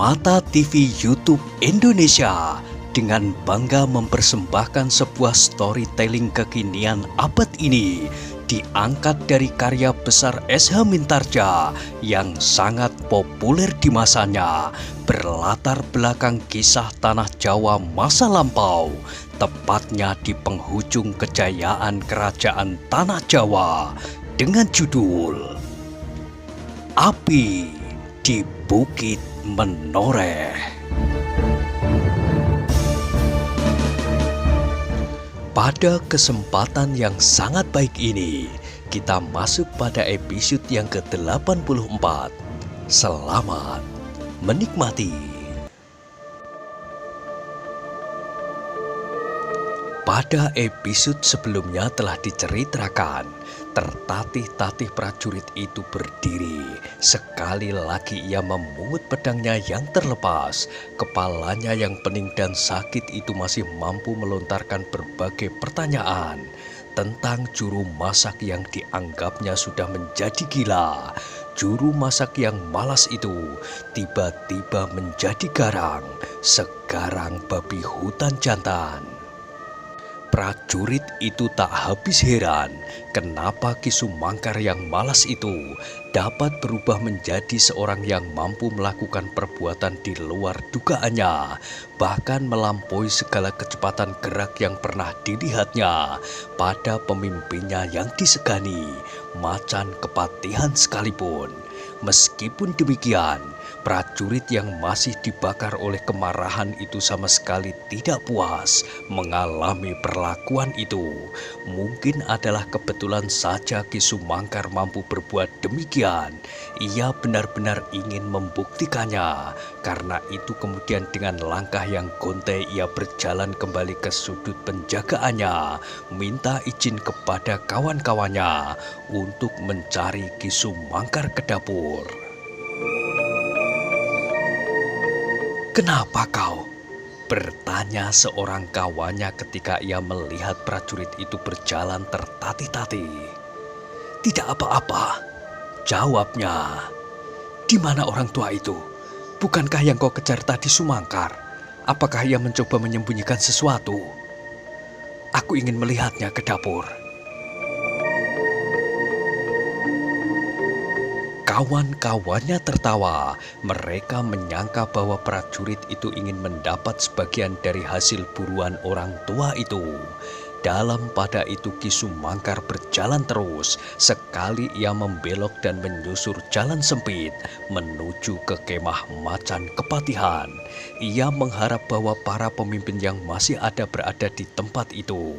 Mata TV YouTube Indonesia dengan bangga mempersembahkan sebuah storytelling kekinian abad ini diangkat dari karya besar S.H. Mintarja yang sangat populer di masanya, berlatar belakang kisah tanah Jawa masa lampau, tepatnya di penghujung kejayaan kerajaan tanah Jawa dengan judul Api di Bukit Menoreh. Pada kesempatan yang sangat baik ini, kita masuk pada episode yang ke-84. Selamat menikmati. Pada episode sebelumnya telah diceritakan, tertatih-tatih prajurit itu berdiri. Sekali lagi ia memungut pedangnya yang terlepas. Kepalanya yang pening dan sakit itu masih mampu melontarkan berbagai pertanyaan tentang juru masak yang dianggapnya sudah menjadi gila. Juru masak yang malas itu tiba-tiba menjadi garang, segarang babi hutan jantan. Prajurit itu tak habis heran kenapa Ki Sumangkar yang malas itu dapat berubah menjadi seorang yang mampu melakukan perbuatan di luar dugaannya, bahkan melampaui segala kecepatan gerak yang pernah dilihatnya pada pemimpinnya yang disegani, Macan Kepatihan sekalipun. Meskipun demikian, prajurit yang masih dibakar oleh kemarahan itu sama sekali tidak puas mengalami perlakuan itu. Mungkin adalah kebetulan saja Ki Sumangkar mampu berbuat demikian. Ia benar-benar ingin membuktikannya. Karena itu kemudian dengan langkah yang gontai ia berjalan kembali ke sudut penjagaannya, minta izin kepada kawan-kawannya untuk mencari Ki Sumangkar ke dapur. "Kenapa kau?" bertanya seorang kawannya ketika ia melihat prajurit itu berjalan tertatih-tatih. "Tidak apa-apa," jawabnya. "Di mana orang tua itu? Bukankah yang kau kejar tadi Sumangkar? Apakah ia mencoba menyembunyikan sesuatu? Aku ingin melihatnya ke dapur." Kawan-kawannya tertawa. Mereka menyangka bahwa prajurit itu ingin mendapat sebagian dari hasil buruan orang tua itu. Dalam pada itu Ki Sumangkar berjalan terus. Sekali ia membelok dan menyusur jalan sempit menuju ke kemah Macan Kepatihan. Ia mengharap bahwa para pemimpin yang masih ada berada di tempat itu.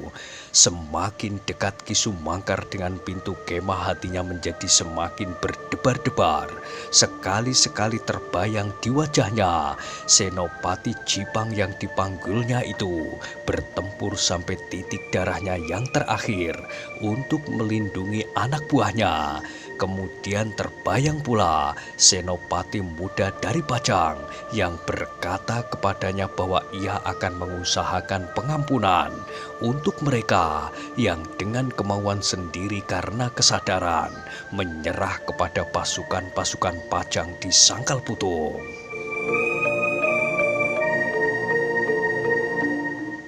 Semakin dekat Ki Sumangkar dengan pintu kemah, hatinya menjadi semakin berdebar-debar. Sekali-sekali terbayang di wajahnya Senopati Jipang yang dipanggilnya itu bertempur sampai titik darahnya yang terakhir untuk melindungi anak buahnya. Kemudian terbayang pula Senopati muda dari Pajang yang berkata kepadanya bahwa ia akan mengusahakan pengampunan untuk mereka yang dengan kemauan sendiri karena kesadaran menyerah kepada pasukan-pasukan Pajang di Sangkal Putung.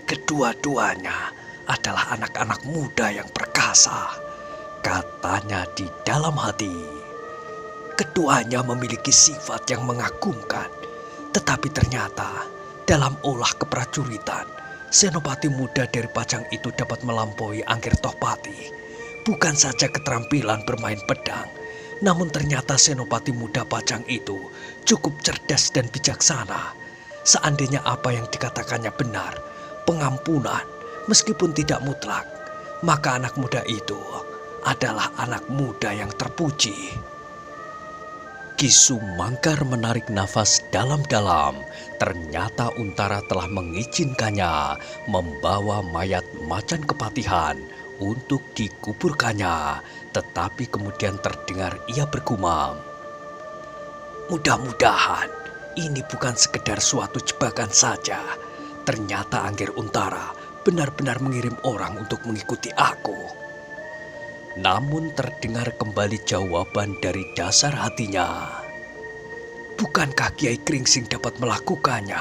"Kedua-duanya adalah anak-anak muda yang perkasa," katanya di dalam hati. "Keduanya memiliki sifat yang mengagumkan, tetapi ternyata dalam olah keprajuritan, Senopati muda dari Pajang itu dapat melampaui Angger Tohpati. Bukan saja keterampilan bermain pedang, namun ternyata Senopati muda Pajang itu cukup cerdas dan bijaksana. Seandainya apa yang dikatakannya benar, pengampunan meskipun tidak mutlak, maka anak muda itu adalah anak muda yang terpuji." Ki Sumangkar menarik nafas dalam-dalam. Ternyata Untara telah mengizinkannya membawa mayat Macan Kepatihan untuk dikuburkannya. Tetapi kemudian terdengar ia bergumam, "Mudah-mudahan ini bukan sekedar suatu jebakan saja. Ternyata Angger Untara benar-benar mengirim orang untuk mengikuti aku." Namun terdengar kembali jawaban dari dasar hatinya, Bukankah Kiai Kringsing dapat melakukannya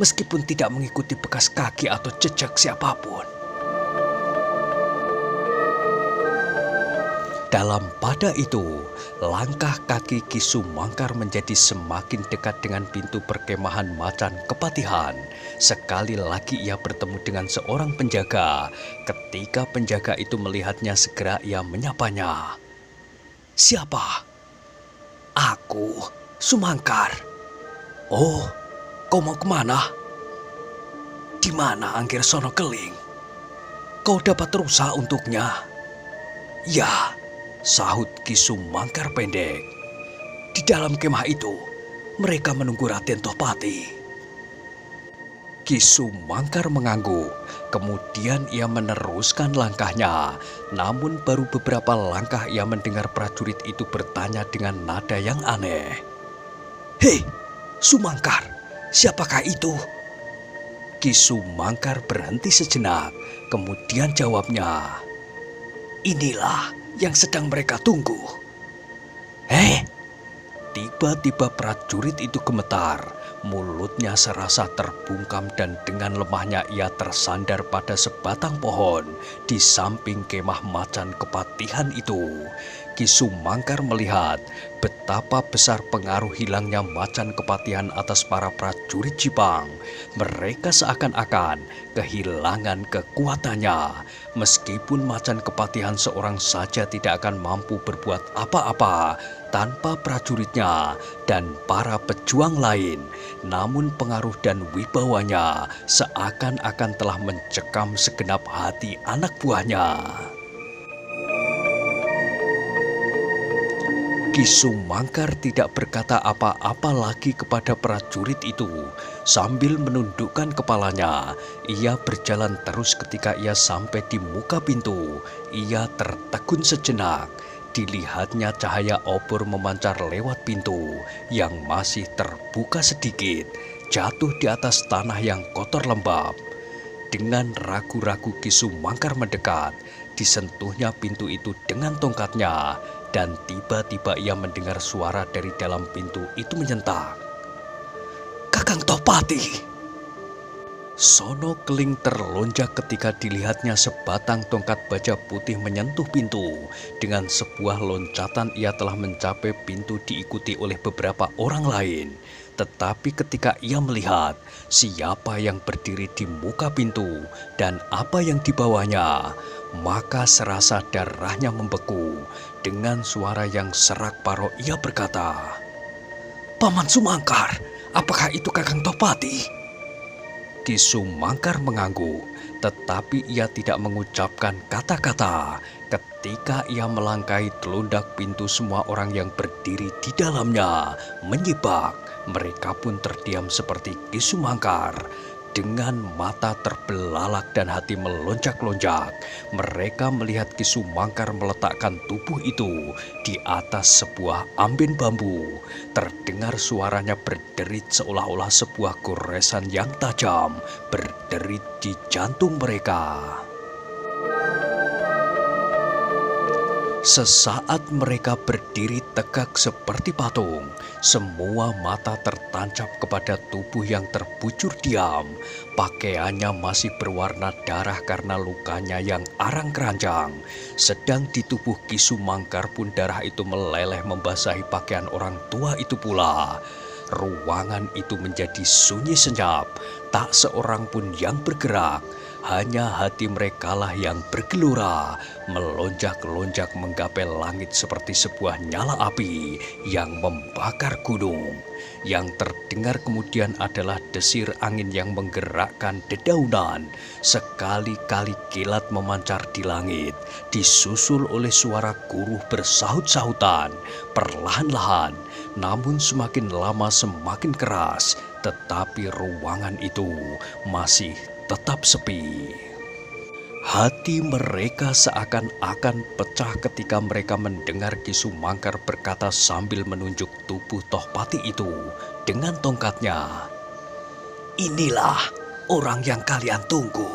meskipun tidak mengikuti bekas kaki atau jejak siapapun? Dalam pada itu, langkah kaki Ki Sumangkar menjadi semakin dekat dengan pintu perkemahan macan kepatihan. Sekali lagi ia bertemu dengan seorang penjaga. Ketika penjaga itu melihatnya, segera ia menyapanya. "Siapa?" "Aku, Sumangkar." "Oh, kau mau kemana?" "Di mana Angger Sono Keling? Kau dapat rusa untuknya?" "Ya," sahut Ki Sumangkar pendek. "Di dalam kemah itu, mereka menunggu Raden Tohpati." Ki Sumangkar mengangguk, kemudian ia meneruskan langkahnya. Namun baru beberapa langkah ia mendengar prajurit itu bertanya dengan nada yang aneh. "Hei, Sumangkar, siapakah itu?" Ki Sumangkar berhenti sejenak, kemudian jawabnya, "Inilah yang sedang mereka tunggu." Tiba-tiba prajurit itu gemetar, mulutnya serasa terbungkam dan dengan lemahnya ia tersandar pada sebatang pohon di samping kemah macan kepatihan itu. Ki Sumangkar melihat betapa besar pengaruh hilangnya macan kepatihan atas para prajurit Jipang. Mereka seakan-akan kehilangan kekuatannya. Meskipun macan kepatihan seorang saja tidak akan mampu berbuat apa-apa tanpa prajuritnya dan para pejuang lain, namun pengaruh dan wibawanya seakan-akan telah mencekam segenap hati anak buahnya. Ki Sumangkar tidak berkata apa-apa lagi kepada prajurit itu. Sambil menundukkan kepalanya, ia berjalan terus. Ketika ia sampai di muka pintu, ia tertegun sejenak. Dilihatnya cahaya obor memancar lewat pintu yang masih terbuka sedikit, jatuh di atas tanah yang kotor lembab. Dengan ragu-ragu Ki Sumangkar mendekat, disentuhnya pintu itu dengan tongkatnya, dan tiba-tiba ia mendengar suara dari dalam pintu itu menyentak. "Kakang Tohpati!" Sono Keling terlonjak ketika dilihatnya sebatang tongkat baja putih menyentuh pintu. Dengan sebuah loncatan ia telah mencapai pintu diikuti oleh beberapa orang lain. Tetapi ketika ia melihat siapa yang berdiri di muka pintu dan apa yang dibawanya, maka serasa darahnya membeku. Dengan suara yang serak paro ia berkata, "Paman Sumangkar, apakah itu Kakang Tohpati?" Ki Sumangkar mengangguk, tetapi ia tidak mengucapkan kata-kata. Ketika ia melangkahi telundak pintu, semua orang yang berdiri di dalamnya menyibak. Mereka pun terdiam seperti Ki Sumangkar. Dengan mata terbelalak dan hati melonjak-lonjak, mereka melihat Ki Sumangkar meletakkan tubuh itu di atas sebuah amben bambu. Terdengar suaranya berderit seolah-olah sebuah goresan yang tajam berderit di jantung mereka. Sesaat mereka berdiri tegak seperti patung. Semua mata tertancap kepada tubuh yang terbujur diam. Pakaiannya masih berwarna darah karena lukanya yang arang keranjang. Sedang di tubuh Ki Sumangkar pun darah itu meleleh membasahi pakaian orang tua itu pula. Ruangan itu menjadi sunyi senyap, tak seorang pun yang bergerak. Hanya hati merekalah yang bergelora, melonjak-lonjak menggapai langit seperti sebuah nyala api yang membakar gunung. Yang terdengar kemudian adalah desir angin yang menggerakkan dedaunan. Sekali-kali kilat memancar di langit, disusul oleh suara guruh bersahut-sahutan, perlahan-lahan, namun semakin lama semakin keras. Tetapi ruangan itu masih tetap sepi. Hati mereka seakan-akan pecah ketika mereka mendengar Ki Sumangkar berkata sambil menunjuk tubuh Tohpati itu dengan tongkatnya, "Inilah orang yang kalian tunggu."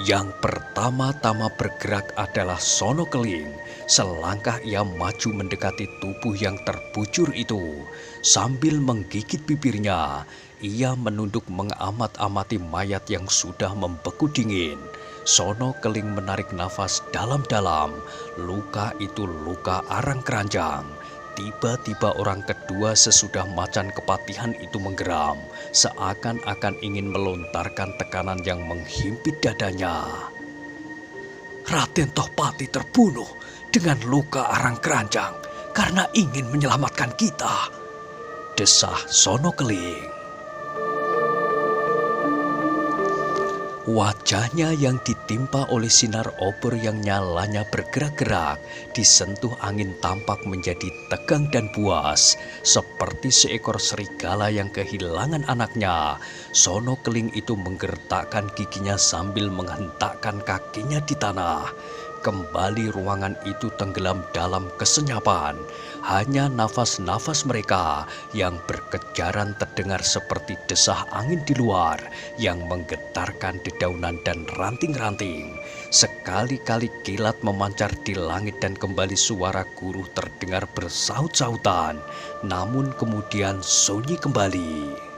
Yang pertama-tama bergerak adalah Sono Keling. Selangkah ia maju mendekati tubuh yang terbujur itu. Sambil menggigit bibirnya, ia menunduk mengamat-amati mayat yang sudah membeku dingin. Sono Keling menarik nafas dalam-dalam. Luka itu luka arang keranjang. Tiba-tiba orang kedua sesudah macan kepatihan itu menggeram, seakan-akan ingin melontarkan tekanan yang menghimpit dadanya. Raden Tohpati terbunuh dengan luka arang keranjang karena ingin menyelamatkan kita, desah Sono Keling. Wajahnya yang ditimpa oleh sinar obor yang nyalanya bergerak-gerak, disentuh angin tampak menjadi tegang dan buas, seperti seekor serigala yang kehilangan anaknya. Sono Keling itu menggertakkan giginya sambil menghentakkan kakinya di tanah. Kembali ruangan itu tenggelam dalam kesenyapan. Hanya nafas-nafas mereka yang berkejaran terdengar seperti desah angin di luar yang menggetarkan dedaunan dan ranting-ranting. Sekali-kali kilat memancar di langit dan kembali suara guru terdengar bersaut-sautan, namun kemudian sunyi kembali.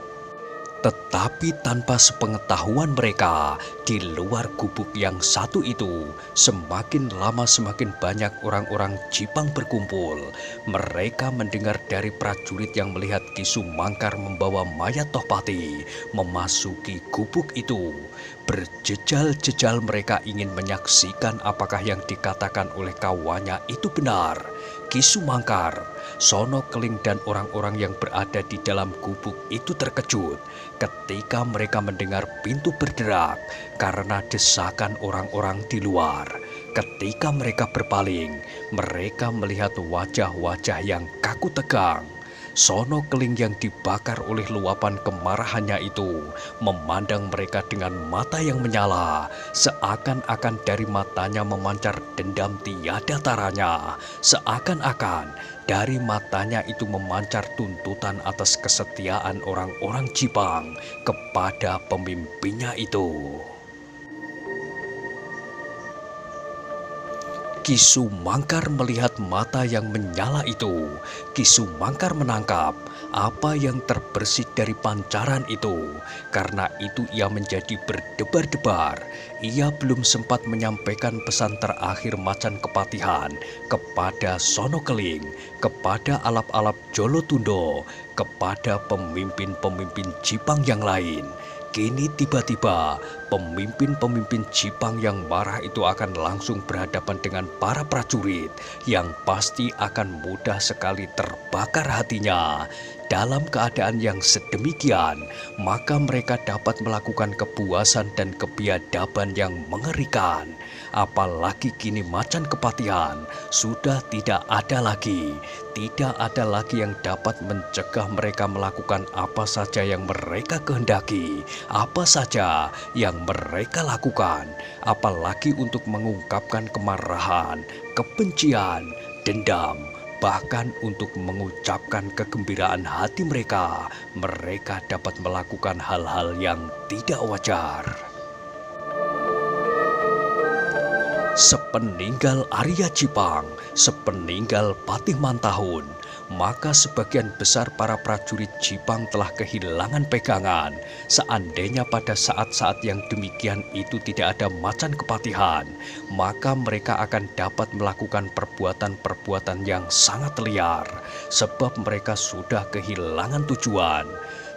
Tetapi tanpa sepengetahuan mereka, di luar gubuk yang satu itu, semakin lama semakin banyak orang-orang Jipang berkumpul. Mereka mendengar dari prajurit yang melihat Ki Sumangkar membawa mayat Tohpati memasuki gubuk itu. Berjejal-jejal mereka ingin menyaksikan apakah yang dikatakan oleh kawannya itu benar. Ki Sumangkar, Sono Keling dan orang-orang yang berada di dalam gubuk itu terkejut ketika mereka mendengar pintu berderak karena desakan orang-orang di luar. Ketika mereka berpaling, mereka melihat wajah-wajah yang kaku tegang. Sono Keling yang dibakar oleh luapan kemarahannya itu memandang mereka dengan mata yang menyala, seakan-akan dari matanya memancar dendam tiada taranya, seakan-akan dari matanya itu memancar tuntutan atas kesetiaan orang-orang Jipang kepada pemimpinnya itu. Ki Sumangkar melihat mata yang menyala itu. Ki Sumangkar menangkap apa yang terbersit dari pancaran itu. Karena itu ia menjadi berdebar-debar. Ia belum sempat menyampaikan pesan terakhir macan kepatihan kepada Sono Keling, kepada alap-alap Jolotundo, kepada pemimpin-pemimpin Jipang yang lain. Kini tiba-tiba pemimpin-pemimpin Jipang yang marah itu akan langsung berhadapan dengan para prajurit yang pasti akan mudah sekali terbakar hatinya. Dalam keadaan yang sedemikian, maka mereka dapat melakukan kepuasan dan kebiadaban yang mengerikan. Apalagi kini macan kepatihan sudah tidak ada lagi. Tidak ada lagi yang dapat mencegah mereka melakukan apa saja yang mereka kehendaki, apa saja yang mereka lakukan, apalagi untuk mengungkapkan kemarahan, kebencian, dendam, bahkan untuk mengucapkan kegembiraan hati mereka. Mereka dapat melakukan hal-hal yang tidak wajar. Sepeninggal Arya Jipang, sepeninggal Patih Mantahun, maka sebagian besar para prajurit Jipang telah kehilangan pegangan. Seandainya pada saat-saat yang demikian itu tidak ada macan kepatihan, maka mereka akan dapat melakukan perbuatan-perbuatan yang sangat liar, sebab mereka sudah kehilangan tujuan.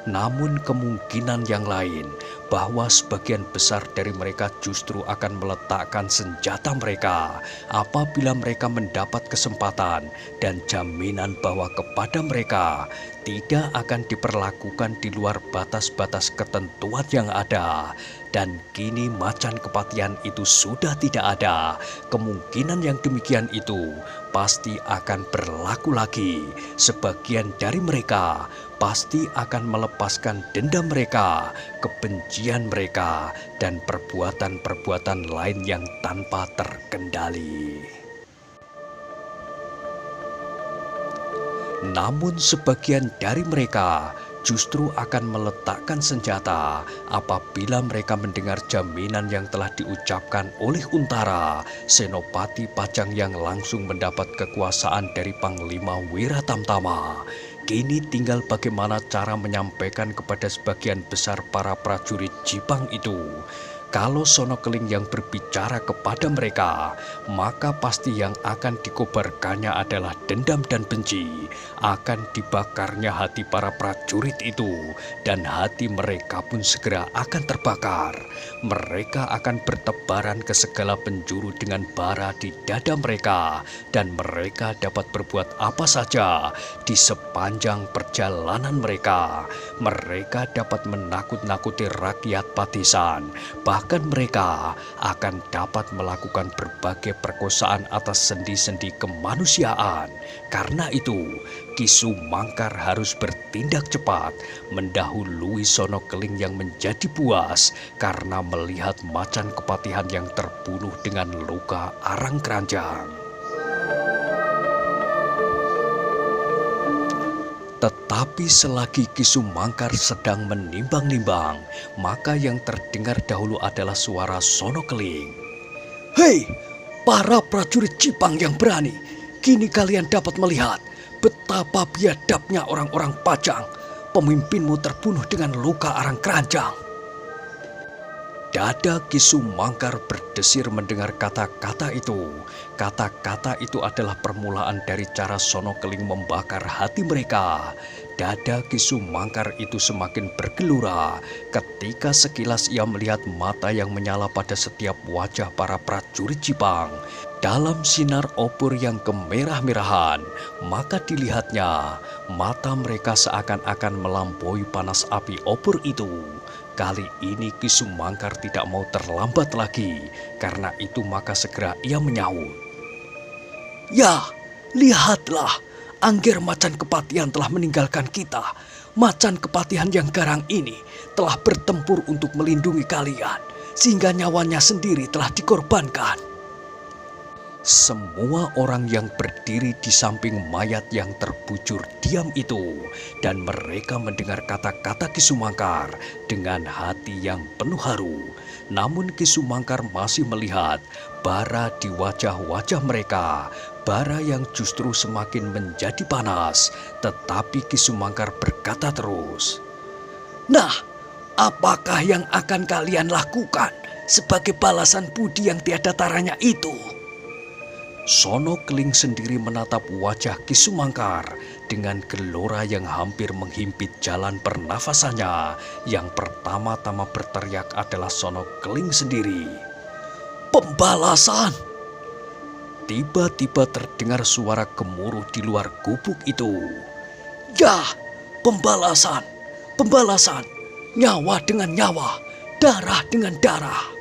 Namun kemungkinan yang lain, bahwa sebagian besar dari mereka justru akan meletakkan senjata mereka apabila mereka mendapat kesempatan dan jaminan bahwa kepada mereka tidak akan diperlakukan di luar batas-batas ketentuan yang ada. Dan kini macan kepatihan itu sudah tidak ada. Kemungkinan yang demikian itu pasti akan berlaku lagi. Sebagian dari mereka pasti akan melepaskan dendam mereka, kebencian mereka, dan perbuatan-perbuatan lain yang tanpa terkendali. Namun sebagian dari mereka justru akan meletakkan senjata apabila mereka mendengar jaminan yang telah diucapkan oleh Untara, Senopati Pajang yang langsung mendapat kekuasaan dari Panglima Wiratamtama. Kini tinggal bagaimana cara menyampaikan kepada sebagian besar para prajurit Jipang itu. Kalau Sono Keling yang berbicara kepada mereka, maka pasti yang akan dikobarkannya adalah dendam dan benci. Akan dibakarnya hati para prajurit itu, dan hati mereka pun segera akan terbakar. Mereka akan bertebaran ke segala penjuru dengan bara di dada mereka, dan mereka dapat berbuat apa saja di sepanjang perjalanan mereka. Mereka dapat menakut-nakuti rakyat Patisan. Bahkan mereka akan dapat melakukan berbagai perkosaan atas sendi-sendi kemanusiaan. Karena itu, Ki Sumangkar harus bertindak cepat, mendahului Sono Keling yang menjadi puas karena melihat macan kepatihan yang terbunuh dengan luka arang keranjang. Tetapi selagi Ki Sumangkar sedang menimbang-nimbang, maka yang terdengar dahulu adalah suara Sono Keling. "Hei, para prajurit Jipang yang berani, kini kalian dapat melihat betapa biadabnya orang-orang Pajang. Pemimpinmu terbunuh dengan luka arang keranjang." Dada Ki Sumangkar berdesir mendengar kata-kata itu. Kata-kata itu adalah permulaan dari cara Sono Keling membakar hati mereka. Dada Ki Sumangkar itu semakin bergelora ketika sekilas ia melihat mata yang menyala pada setiap wajah para prajurit Jipang. Dalam sinar obor yang kemerah-merahan, maka dilihatnya mata mereka seakan-akan melampaui panas api obor itu. Kali ini Ki Sumangkar tidak mau terlambat lagi. Karena itu maka segera ia menyahut. "Ya, lihatlah, Angger Macan Kepatihan telah meninggalkan kita. Macan Kepatihan yang garang ini telah bertempur untuk melindungi kalian, sehingga nyawanya sendiri telah dikorbankan." Semua orang yang berdiri di samping mayat yang terbujur diam itu, dan mereka mendengar kata-kata Ki Sumangkar dengan hati yang penuh haru. Namun Ki Sumangkar masih melihat bara di wajah-wajah mereka, bara yang justru semakin menjadi panas. Tetapi Ki Sumangkar berkata terus, "Nah, apakah yang akan kalian lakukan sebagai balasan budi yang tiada taranya itu?" Sono Keling sendiri menatap wajah Ki Sumangkar dengan gelora yang hampir menghimpit jalan pernafasannya. Yang pertama-tama berteriak adalah Sono Keling sendiri. "Pembalasan!" Tiba-tiba terdengar suara gemuruh di luar gubuk itu. "Ya, pembalasan! Pembalasan! Nyawa dengan nyawa, darah dengan darah!"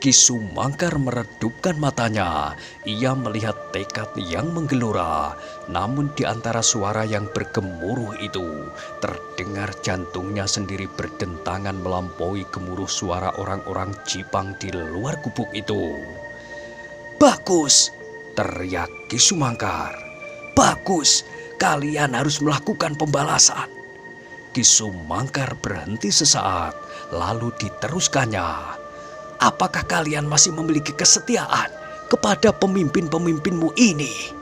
Ki Sumangkar meredupkan matanya. Ia melihat tekad yang menggelora. Namun di antara suara yang bergemuruh itu, terdengar jantungnya sendiri berdentangan melampaui gemuruh suara orang-orang Jipang di luar gubuk itu. "Bagus!" teriak Ki Sumangkar. "Bagus! Kalian harus melakukan pembalasan." Ki Sumangkar berhenti sesaat, lalu diteruskannya. "Apakah kalian masih memiliki kesetiaan kepada pemimpin-pemimpinmu ini?"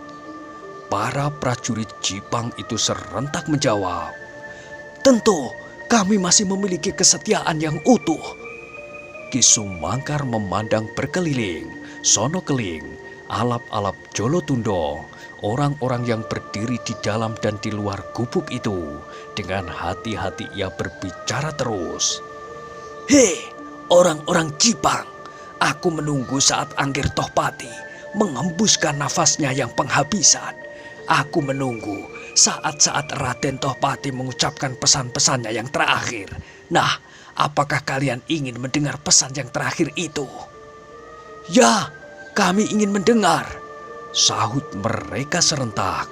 Para prajurit Jipang itu serentak menjawab, "Tentu, kami masih memiliki kesetiaan yang utuh." Ki Sumangkar memandang berkeliling. Sono Keling, alap-alap Jolotundo, orang-orang yang berdiri di dalam dan di luar gubuk itu. Dengan hati-hati ia berbicara terus. "Hei, orang-orang Jipang, aku menunggu saat Angger Tohpati menghembuskan nafasnya yang penghabisan. Aku menunggu saat-saat Raden Tohpati mengucapkan pesan-pesannya yang terakhir. Nah, apakah kalian ingin mendengar pesan yang terakhir itu?" "Ya, kami ingin mendengar," sahut mereka serentak.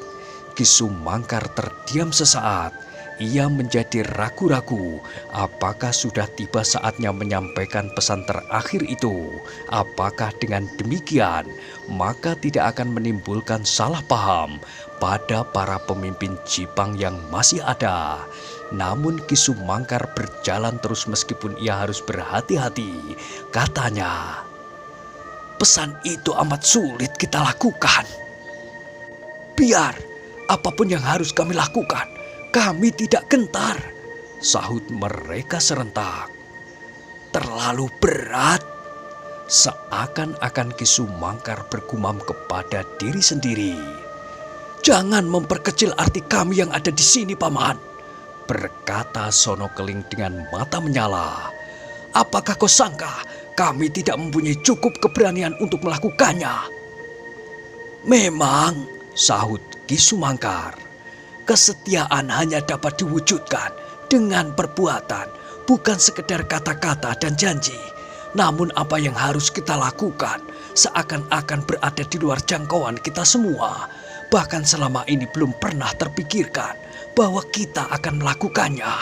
Ki Sumangkar terdiam sesaat. ia menjadi ragu-ragu apakah sudah tiba saatnya menyampaikan pesan terakhir itu. Apakah dengan demikian maka tidak akan menimbulkan salah paham pada para pemimpin Jipang yang masih ada. Namun Ki Sumangkar berjalan terus meskipun ia harus berhati-hati. Katanya, pesan itu amat sulit kita lakukan. Biar apapun yang harus kami lakukan, kami tidak gentar, sahut mereka serentak. Terlalu berat. Seakan-akan Ki Sumangkar bergumam kepada diri sendiri. Jangan memperkecil arti kami yang ada di sini, Paman, berkata Sono Keling dengan mata menyala. Apakah kau sangka kami tidak mempunyai cukup keberanian untuk melakukannya? Memang, sahut Ki Sumangkar, kesetiaan hanya dapat diwujudkan dengan perbuatan, bukan sekedar kata-kata dan janji. Namun apa yang harus kita lakukan seakan-akan berada di luar jangkauan kita semua. Bahkan selama ini belum pernah terpikirkan bahwa kita akan melakukannya.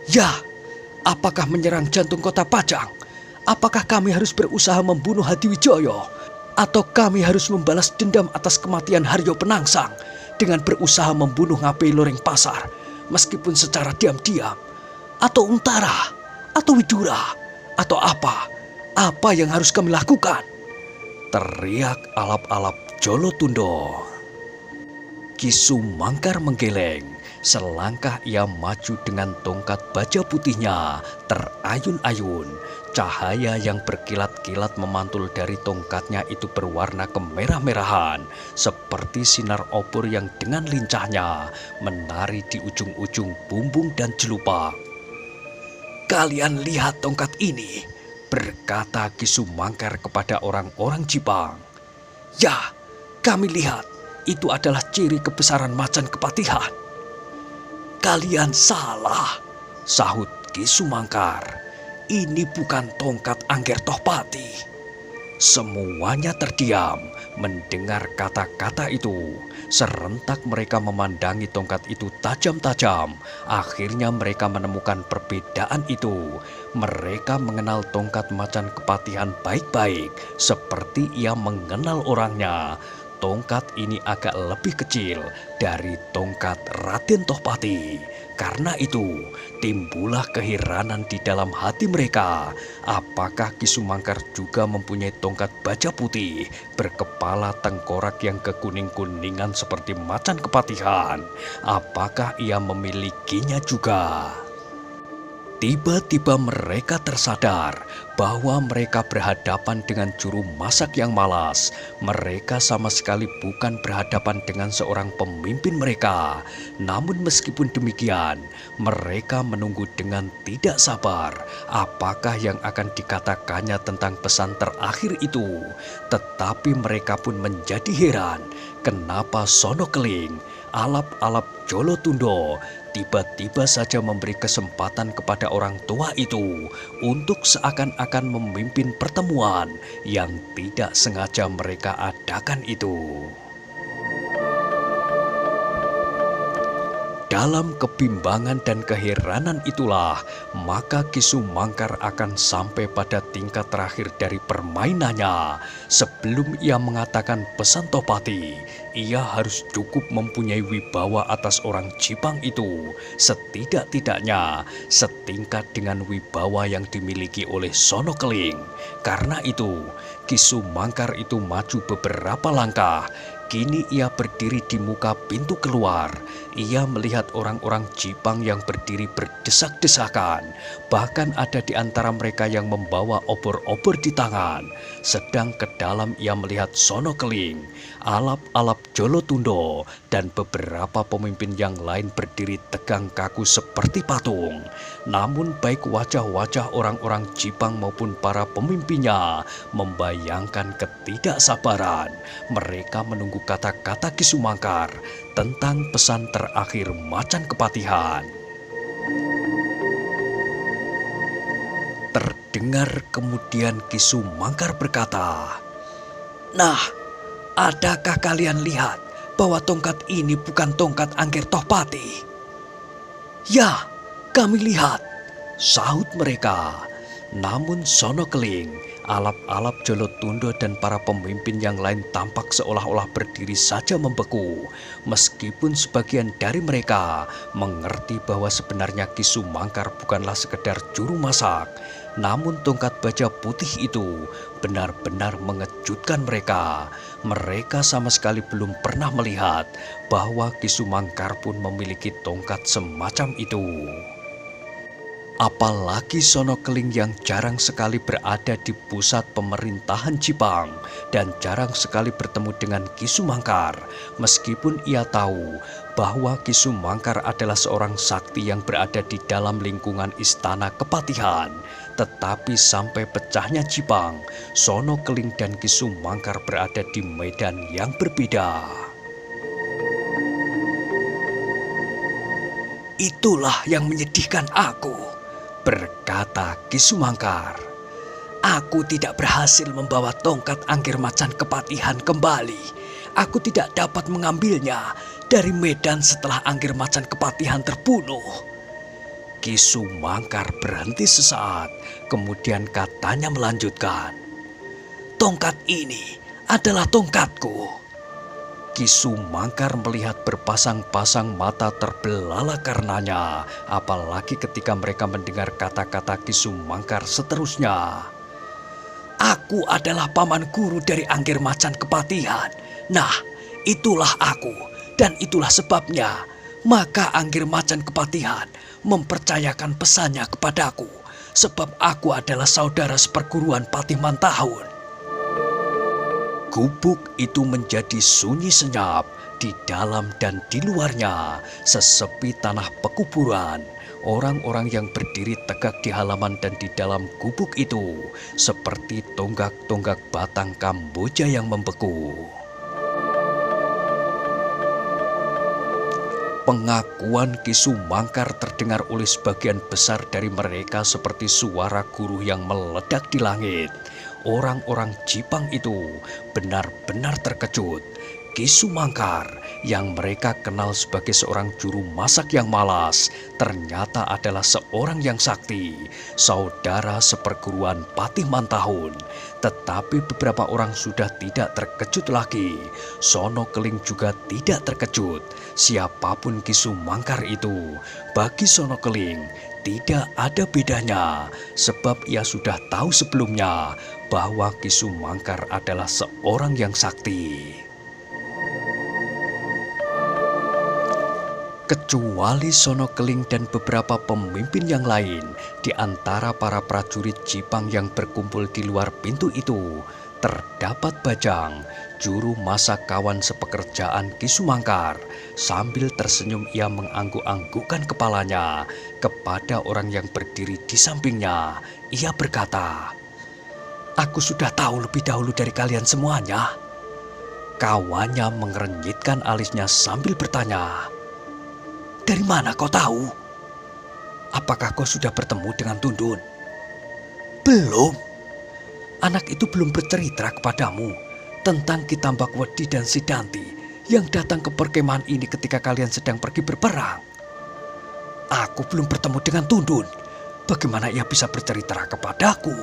Ya, apakah menyerang jantung kota Pajang? Apakah kami harus berusaha membunuh Hadiwijoyo? Atau kami harus membalas dendam atas kematian Haryo Penangsang dengan berusaha membunuh Ngabei Loreng Pasar meskipun secara diam-diam? Atau Untara? Atau Widura? Atau apa? Apa yang harus kami lakukan? Teriak alap-alap Jolotundo. Ki Sumangkar menggeleng. Selangkah ia maju dengan tongkat baja putihnya terayun-ayun. Cahaya yang berkilat-kilat memantul dari tongkatnya itu berwarna kemerah-merahan, seperti sinar obor yang dengan lincahnya menari di ujung-ujung bumbung dan jelupak. Kalian lihat tongkat ini, berkata Ki Sumangkar kepada orang-orang Jipang. Ya, kami lihat itu adalah ciri kebesaran macan kepatihan. Kalian salah, sahut Ki Sumangkar. Ini bukan tongkat Angger Tohpati. Semuanya terdiam mendengar kata-kata itu. Serentak mereka memandangi tongkat itu tajam-tajam. Akhirnya mereka menemukan perbedaan itu. Mereka mengenal tongkat macan kepatihan baik-baik, seperti ia mengenal orangnya. Tongkat ini agak lebih kecil dari tongkat Raden Tohpati. Karena itu, timbullah keheranan di dalam hati mereka. Apakah Ki Sumangkar juga mempunyai tongkat baja putih berkepala tengkorak yang kekuning-kuningan seperti macan kepatihan? Apakah ia memilikinya juga? Tiba-tiba mereka tersadar bahwa mereka berhadapan dengan juru masak yang malas. Mereka sama sekali bukan berhadapan dengan seorang pemimpin mereka. Namun meskipun demikian, mereka menunggu dengan tidak sabar apakah yang akan dikatakannya tentang pesan terakhir itu. Tetapi mereka pun menjadi heran kenapa Sono Keling, alap-alap Jolotundo tiba-tiba saja memberi kesempatan kepada orang tua itu untuk seakan-akan memimpin pertemuan yang tidak sengaja mereka adakan itu. Dalam kebimbangan dan keheranan itulah, maka Ki Sumangkar akan sampai pada tingkat terakhir dari permainannya. Sebelum ia mengatakan pesan Tohpati, ia harus cukup mempunyai wibawa atas orang Jipang itu. Setidak-tidaknya setingkat dengan wibawa yang dimiliki oleh Sono Keling. Karena itu, Ki Sumangkar itu maju beberapa langkah. Kini ia berdiri di muka pintu keluar. Ia melihat orang-orang Jipang yang berdiri berdesak-desakan. Bahkan ada di antara mereka yang membawa obor-obor di tangan. Sedang ke dalam ia melihat Sono Keling, alap-alap Jolotundo, dan beberapa pemimpin yang lain berdiri tegang kaku seperti patung. Namun baik wajah-wajah orang-orang Jipang maupun para pemimpinnya membayangkan ketidaksabaran. Mereka menunggu kata-kata Ki Sumangkar tentang pesan terakhir macan kepatihan. Terdengar kemudian Ki Sumangkar berkata, "Nah, adakah kalian lihat bahwa tongkat ini bukan tongkat Angger Tohpati? "Ya, kami lihat," sahut mereka. Namun Sono Keling, alap-alap Jolotundo dan para pemimpin yang lain tampak seolah-olah berdiri saja membeku. Meskipun sebagian dari mereka mengerti bahwa sebenarnya Ki Sumangkar bukanlah sekedar juru masak, namun tongkat baja putih itu benar-benar mengejutkan mereka. Mereka sama sekali belum pernah melihat bahwa Ki Sumangkar pun memiliki tongkat semacam itu. Apalagi Sono Keling yang jarang sekali berada di pusat pemerintahan Jipang dan jarang sekali bertemu dengan Ki Sumangkar. Meskipun ia tahu bahwa Ki Sumangkar adalah seorang sakti yang berada di dalam lingkungan istana Kepatihan. Tetapi sampai pecahnya Jipang, Sono Keling dan Ki Sumangkar berada di medan yang berbeda. "Itulah yang menyedihkan aku," berkata Ki Sumangkar. "Aku tidak berhasil membawa tongkat Angger Macan Kepatihan kembali. Aku tidak dapat mengambilnya dari medan setelah Angger Macan Kepatihan terbunuh." Ki Sumangkar berhenti sesaat, kemudian katanya melanjutkan, "Tongkat ini adalah tongkatku." Ki Sumangkar melihat berpasang-pasang mata terbelalak karenanya, apalagi ketika mereka mendengar kata-kata Ki Sumangkar seterusnya. "Aku adalah paman guru dari Angger Macan Kepatihan. Nah, itulah aku dan itulah sebabnya maka Angger Macan Kepatihan mempercayakan pesannya kepadaku, sebab aku adalah saudara seperguruan Patih Mantahun." Gubuk itu menjadi sunyi senyap di dalam dan di luarnya, sesepi tanah pekuburan. Orang-orang yang berdiri tegak di halaman dan di dalam gubuk itu seperti tonggak-tonggak batang Kamboja yang membeku. Pengakuan Ki Sumangkar terdengar oleh sebagian besar dari mereka seperti suara guru yang meledak di langit. Orang-orang Jipang itu benar-benar terkejut. Ki Sumangkar yang mereka kenal sebagai seorang juru masak yang malas ternyata adalah seorang yang sakti, saudara seperguruan Patih Mantahun. Tetapi beberapa orang sudah tidak terkejut lagi. Sono Keling juga tidak terkejut. Siapapun Ki Sumangkar itu, bagi Sono Keling tidak ada bedanya, sebab ia sudah tahu sebelumnya bahwa Ki Sumangkar adalah seorang yang sakti. Kecuali Sono Keling dan beberapa pemimpin yang lain, di antara para prajurit Jipang yang berkumpul di luar pintu itu, terdapat Bajang, juru masak kawan sepekerjaan Ki Sumangkar. Sambil tersenyum ia mengangguk-anggukkan kepalanya kepada orang yang berdiri di sampingnya. Ia berkata, "Aku sudah tahu lebih dahulu dari kalian semuanya." Kawannya mengerenyitkan alisnya sambil bertanya, "Dari mana kau tahu? Apakah kau sudah bertemu dengan Tundun?" "Belum. Anak itu belum bercerita kepadamu tentang Ki Tambakwedi dan Sidanti yang datang ke perkemahan ini ketika kalian sedang pergi berperang." "Aku belum bertemu dengan Tundun. Bagaimana ia bisa bercerita kepadaku?"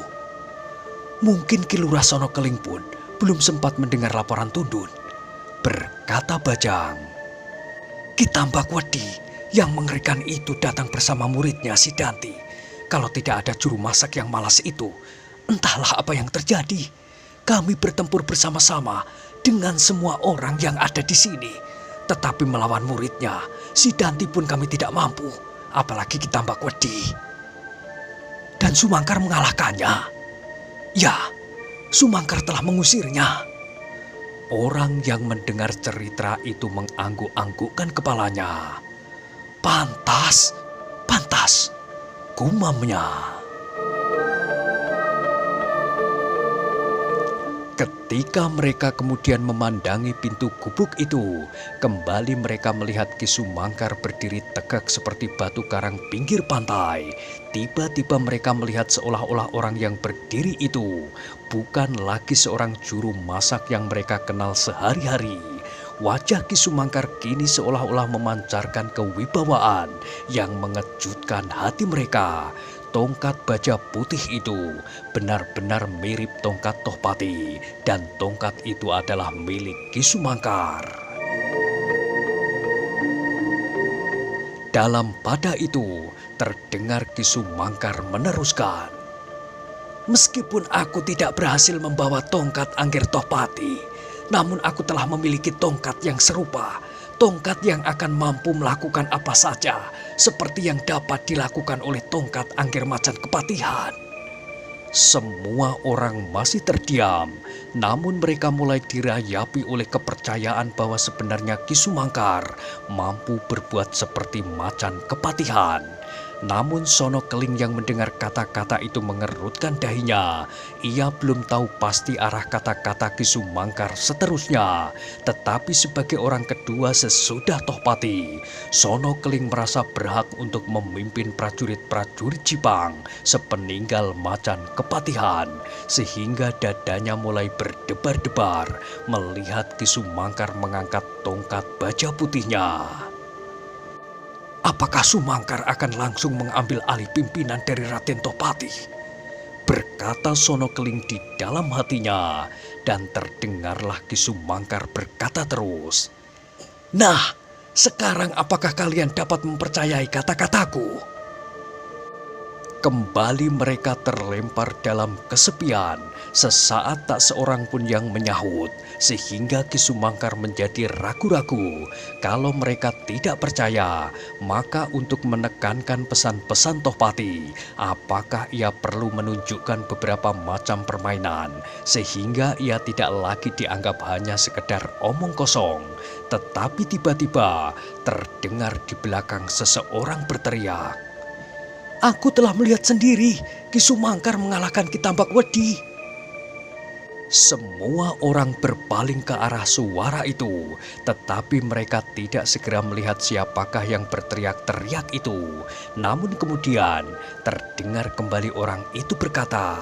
"Mungkin Ki Lurah Sono Keling pun belum sempat mendengar laporan Tundun," berkata Bajang. "Ki Tambakwedi yang mengerikan itu datang bersama muridnya Sidanti. Kalau tidak ada juru masak yang malas itu, entahlah apa yang terjadi. Kami bertempur bersama-sama dengan semua orang yang ada di sini. Tetapi melawan muridnya, Sidanti pun kami tidak mampu, apalagi Ki Tambakwedi. Dan Sumangkar mengalahkannya. Ya, Sumangkar telah mengusirnya." Orang yang mendengar cerita itu mengangguk-anggukkan kepalanya. "Pantas, pantas," gumamnya. Ketika mereka kemudian memandangi pintu gubuk itu, kembali mereka melihat Ki Sumangkar berdiri tegak seperti batu karang pinggir pantai. Tiba-tiba mereka melihat seolah-olah orang yang berdiri itu bukan lagi seorang juru masak yang mereka kenal sehari-hari. wajah Ki Sumangkar kini seolah-olah memancarkan kewibawaan yang mengejutkan hati mereka. Tongkat baja putih itu benar-benar mirip tongkat Tohpati, dan tongkat itu adalah milik Ki Sumangkar. Dalam pada itu terdengar Ki Sumangkar meneruskan, "Meskipun aku tidak berhasil membawa tongkat Angger Tohpati, namun aku telah memiliki tongkat yang serupa. Tongkat yang akan mampu melakukan apa saja, seperti yang dapat dilakukan oleh tongkat Angger Macan Kepatihan." Semua orang masih terdiam, namun mereka mulai dirayapi oleh kepercayaan bahwa sebenarnya Ki Sumangkar mampu berbuat seperti Macan Kepatihan. Namun Sono Keling yang mendengar kata-kata itu mengerutkan dahinya. Ia belum tahu pasti arah kata-kata Ki Sumangkar seterusnya. Tetapi sebagai orang kedua sesudah Tohpati, Sono Keling merasa berhak untuk memimpin prajurit-prajurit Jipang sepeninggal Macan Kepatihan. Sehingga dadanya mulai berdebar-debar melihat Ki Sumangkar mengangkat tongkat baja putihnya. Apakah Sumangkar akan langsung mengambil alih pimpinan dari Raden Tohpati? Berkata Sono Keling di dalam hatinya, dan terdengarlah Ki Sumangkar berkata terus, "Nah, sekarang apakah kalian dapat mempercayai kata-kataku?" Kembali mereka terlempar dalam kesepian. Sesaat tak seorang pun yang menyahut, sehingga Ki Sumangkar menjadi ragu-ragu. Kalau mereka tidak percaya, maka untuk menekankan pesan-pesan Tohpati, apakah ia perlu menunjukkan beberapa macam permainan, sehingga ia tidak lagi dianggap hanya sekedar omong kosong. Tetapi tiba-tiba terdengar di belakang seseorang berteriak, "Aku telah melihat sendiri, Ki Sumangkar mengalahkan Ki Tambak Wedi." Semua orang berpaling ke arah suara itu, tetapi mereka tidak segera melihat siapakah yang berteriak-teriak itu. Namun kemudian terdengar kembali orang itu berkata,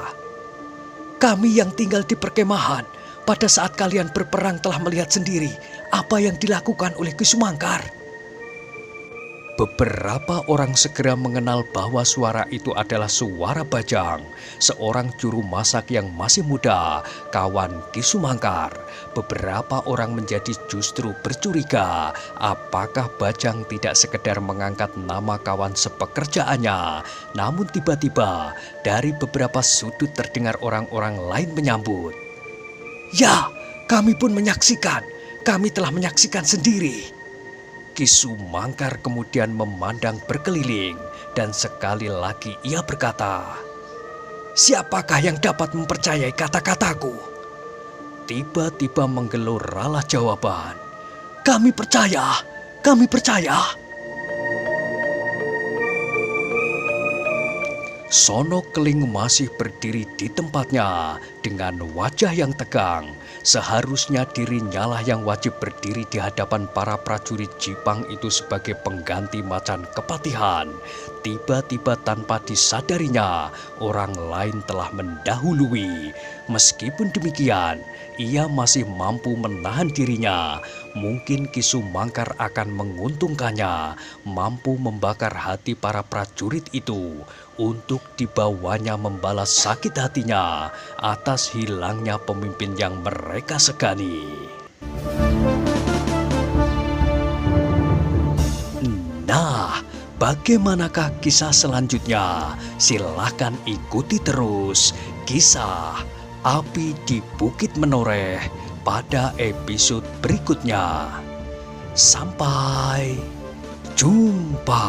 "Kami yang tinggal di perkemahan, pada saat kalian berperang telah melihat sendiri apa yang dilakukan oleh Ki Sumangkar." Beberapa orang segera mengenal bahwa suara itu adalah suara Bajang, seorang juru masak yang masih muda, kawan Ki Sumangkar. Beberapa orang menjadi justru bercuriga, apakah Bajang tidak sekedar mengangkat nama kawan sepekerjaannya. Namun tiba-tiba dari beberapa sudut terdengar orang-orang lain menyambut, "Ya, kami pun menyaksikan, kami telah menyaksikan sendiri." Ki Sumangkar kemudian memandang berkeliling, dan sekali lagi ia berkata, "Siapakah yang dapat mempercayai kata-kataku?" Tiba-tiba menggelorlah jawaban, "Kami percaya, kami percaya." Sono Keling masih berdiri di tempatnya dengan wajah yang tegang. Seharusnya dirinya lah yang wajib berdiri di hadapan para prajurit Jipang itu sebagai pengganti Macan Kepatihan. Tiba-tiba tanpa disadarinya, orang lain telah mendahului. Meskipun demikian, ia masih mampu menahan dirinya. Mungkin Ki Sumangkar akan menguntungkannya, mampu membakar hati para prajurit itu untuk dibawanya membalas sakit hatinya atas hilangnya pemimpin yang mereka segani. Nah, bagaimanakah kisah selanjutnya? Silahkan ikuti terus kisah Api di Bukit Menoreh pada episode berikutnya. Sampai jumpa.